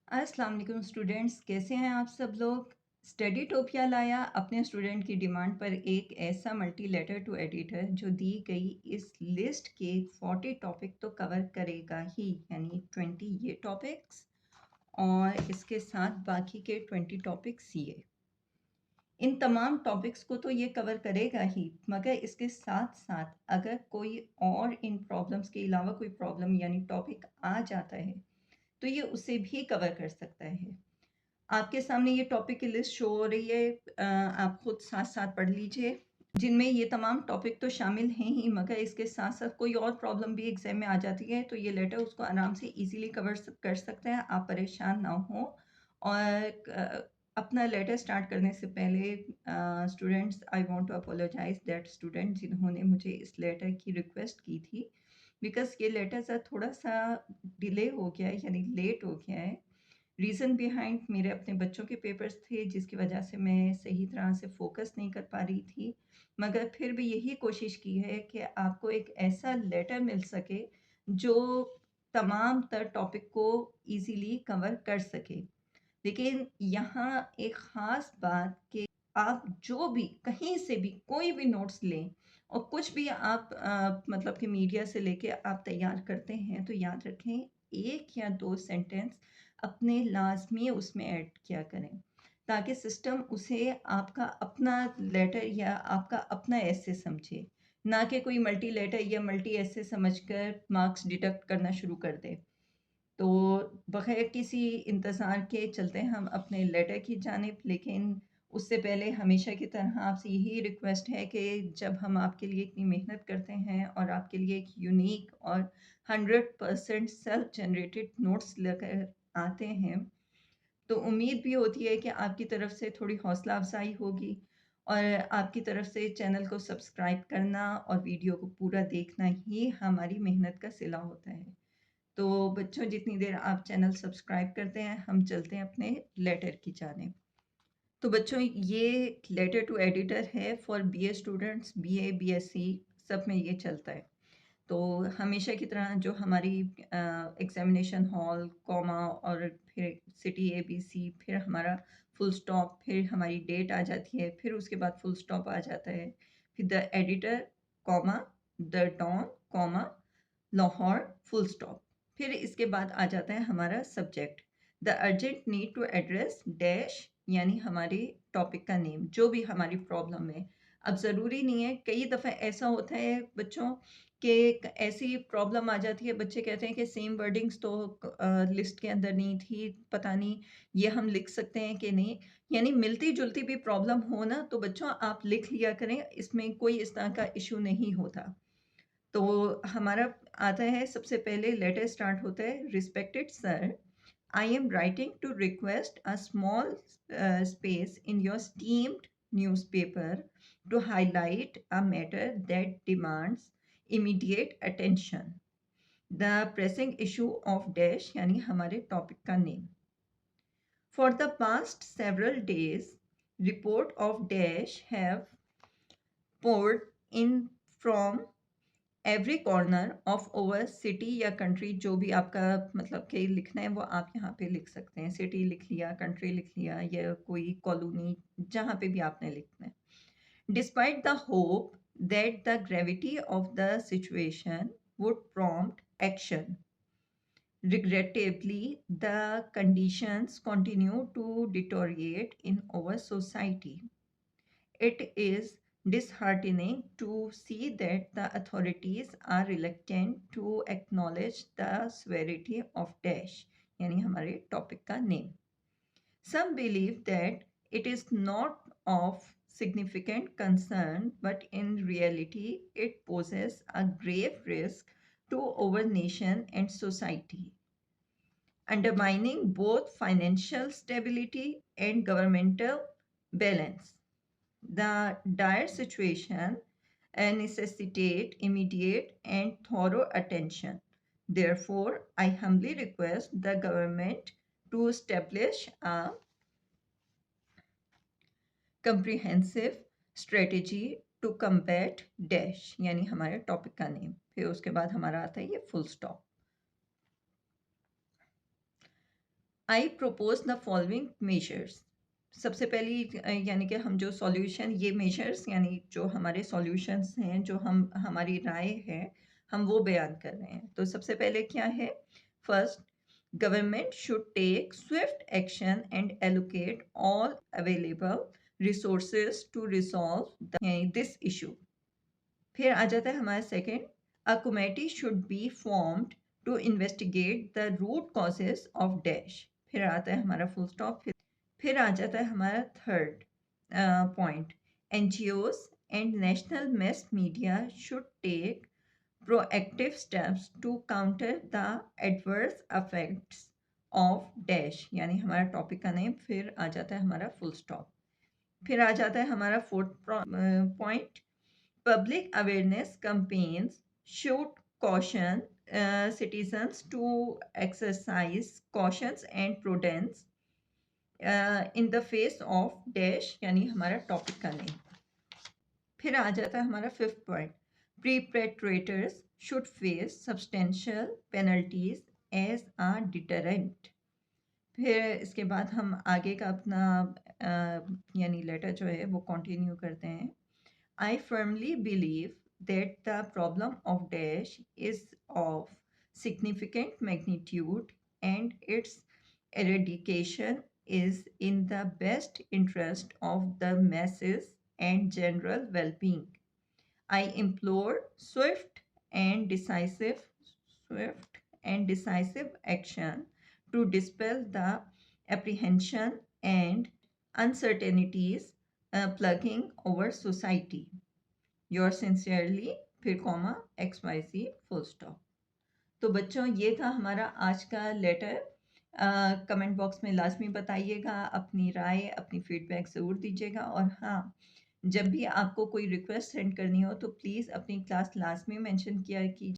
अस्सलाम वालेकुम स्टूडेंट्स, कैसे हैं आप सब लोग। स्टडी टोपिया लाया अपने स्टूडेंट की डिमांड पर एक ऐसा मल्टी लेटर टू एडिटर जो दी गई इस लिस्ट के 40 टॉपिक तो कवर करेगा ही, यानी 20 ये टॉपिक्स और इसके साथ बाकी के 20 टॉपिक्स ये। इन तमाम टॉपिक्स को तो ये कवर करेगा ही, मगर इसके साथ साथ अगर कोई और इन प्रॉब्लम्स के अलावा कोई प्रॉब्लम यानी टॉपिक आ जाता है तो ये उसे भी कवर कर सकता है। आपके सामने ये टॉपिक की लिस्ट शो हो रही है, आप खुद साथ साथ पढ़ लीजिए, जिनमें ये तमाम टॉपिक तो शामिल हैं ही, मगर इसके साथ साथ कोई और प्रॉब्लम भी एग्जाम में आ जाती है तो ये लेटर उसको आराम से इजीली कवर कर सकते हैं। आप परेशान ना हो। और अपना लेटर स्टार्ट करने से पहले students, I want to apologize that student जिन्होंने मुझे इस लेटर की रिक्वेस्ट की थी, बिकॉज ये लेटर सा थोड़ा सा डिले हो गया है, यानी लेट हो गया है। रीज़न बिहाइंड मेरे अपने बच्चों के पेपर्स थे जिसकी वजह से मैं सही तरह से फोकस नहीं कर पा रही थी, मगर फिर भी यही कोशिश की है कि आपको एक ऐसा लेटर मिल सके जो तमाम तर टॉपिक को इजीली कवर कर सके। लेकिन यहाँ एक ख़ास बात कि आप जो भी कहीं से भी कोई भी नोट्स लें और कुछ भी आप मतलब कि मीडिया से लेके आप तैयार करते हैं तो याद रखें, 1 या 2 सेंटेंस अपने लाज़मी उसमें ऐड किया करें, ताकि सिस्टम उसे आपका अपना लेटर या आपका अपना एसे समझे, ना कि कोई मल्टी लेटर या मल्टी एसे समझकर मार्क्स डिडक्ट करना शुरू कर दे। तो बग़ैर किसी इंतज़ार के चलते हैं हम अपने लेटर की जानिब, लेकिन उससे पहले हमेशा की तरह आपसे यही रिक्वेस्ट है कि जब हम आपके लिए इतनी मेहनत करते हैं और आपके लिए एक यूनिक और 100% सेल्फ जनरेटेड नोट्स लेकर आते हैं, तो उम्मीद भी होती है कि आपकी तरफ से थोड़ी हौसला अफ़ज़ाई होगी और आपकी तरफ से चैनल को सब्सक्राइब करना और वीडियो को पूरा देखना ही हमारी मेहनत का सिला होता है। तो बच्चों, जितनी देर आप चैनल सब्सक्राइब करते हैं, हम चलते हैं अपने लेटर की जानिब। तो बच्चों, ये लेटर टू एडिटर है for BA students, BA, BSc सब में ये चलता है। तो हमेशा की तरह जो हमारी एग्जामिनेशन हॉल, कॉमा और फिर सिटी एबीसी, फिर हमारा फुल स्टॉप, फिर हमारी डेट आ जाती है, फिर उसके बाद फुल स्टॉप आ जाता है, फिर the editor, comma, the Dawn, comma, Lahore, full stop. फिर इसके बाद आ जाता है हमारा subject, the urgent need to address dash, यानी हमारे टॉपिक का नेम, जो भी हमारी प्रॉब्लम है। अब ज़रूरी नहीं है, कई दफ़ा ऐसा होता है बच्चों कि ऐसी प्रॉब्लम आ जाती है, बच्चे कहते हैं कि सेम वर्डिंग्स तो लिस्ट के अंदर नहीं थी, पता नहीं ये हम लिख सकते हैं कि नहीं। यानी मिलती जुलती भी प्रॉब्लम हो ना, तो बच्चों आप लिख लिया करें, इसमें कोई इस तरह का इशू नहीं होता। तो हमारा आता है, सबसे पहले लेटर स्टार्ट होता है, respected sir, I am writing to request a small space in your esteemed newspaper to highlight a matter that demands immediate attention, the pressing issue of dash, यानी हमारे टॉपिक का name. For the past several days report of dash have poured in from every corner of over city या country, जो भी आपका मतलब कि लिखना है वो आप यहाँ पे लिख सकते हैं। सिटी लिख लिया, कंट्री लिख लिया, या कोई कॉलोनी, जहाँ पे भी आपने लिखना है। Despite the hope that the gravity of the situation would prompt action, regrettably the conditions continue to deteriorate in our society. It is disheartening to see that the authorities are reluctant to acknowledge the severity of dash, यानी हमारे topic का name. Some believe that it is not of significant concern, but in reality it poses a grave risk to our nation and society, undermining both financial stability and governmental balance. The dire situation necessitate immediate and thorough attention. Therefore, I humbly request the government to establish a comprehensive strategy to combat dash, यानी हमारे topic का name. फिर उसके बाद हमारा आता है ये full stop. I propose the following measures. सबसे पहली यानी कि हम जो सॉल्यूशन ये मेजर्स यानी जो हमारे सॉल्यूशंस हैं जो हम हमारी राय है हम वो बयान कर रहे हैं। तो सबसे पहले क्या है? First, government should take swift action and allocate all available resources to resolve this issue. फिर आ जाता है हमारा second, a committee should be formed to investigate the root causes of dash. फिर आता है हमारा फुल स्टॉप। फिर आ जाता है हमारा third point, NGOs and national mass media should take proactive steps to counter the adverse affects of dash, यानी हमारा टॉपिक का नेम। फिर आ जाता है हमारा फुल स्टॉप। फिर आ जाता है हमारा fourth point, public awareness campaigns should caution citizens to exercise cautions and prudence in the face of dash, यानी हमारा टॉपिक का नेम। फिर आ जाता है हमारा fifth point, perpetrators should face substantial penalties as a deterrent। फिर इसके बाद हम आगे का अपना यानी लेटर जो है वो कंटिन्यू करते हैं। I firmly believe that the problem of dash is of significant magnitude and its eradication is in the best interest of the masses and general well-being. I implore swift and decisive action to dispel the apprehension and uncertainties plaguing our society. Yours sincerely, फिर comma XYZ full stop. तो बच्चों ये था हमारा आज का letter. Comment box में लाजमी बताइएगा, अपनी राय अपनी फीडबैक ज़रूर दीजिएगा। और हाँ, जब भी आपको कोई रिक्वेस्ट सेंड करनी हो तो प्लीज़ अपनी क्लास लाजमी मेंशन किया कीजिए।